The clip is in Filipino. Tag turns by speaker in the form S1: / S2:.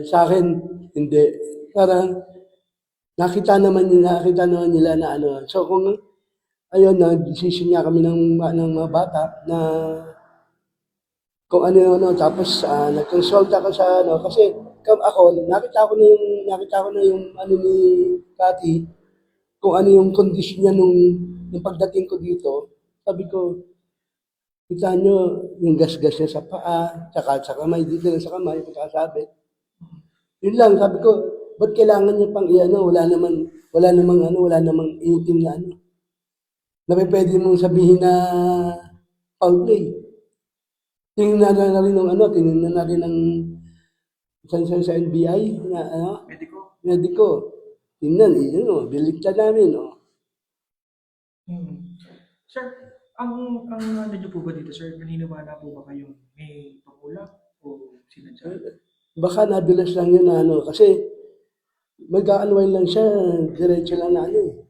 S1: sa akin, hindi. Parang nakita naman nila na ano. So kung ayun, nag-decision nga kami ng mga bata na kung ano yung ano, tapos nag-consult ako sa ano, kasi ako, nakita ko na yung ano ni Cathy, kung ano yung condition niya nung pagdating ko dito. Sabi ko, kita nyo yung gas-gas niya sa paa, tsaka sa kamay, dito lang sa kamay, pagkasabit. Yun lang, sabi ko, ba't kailangan niya pang i-ano, wala namang itim na ano. Na pwede mong sabihin na foul play. Tingnan na rin ng ano, tingnan na rin ng sa NBI na ano, mediko. Tingnan, yun o, biligtad namin o.
S2: Sir, ang ano niyo po ba dito, sir? Naniniwala po ba kayong may pamulak o sinadya?
S1: Baka nadulas lang yun na ano, kasi mag-unwind lang siya, diretso lang na ano eh.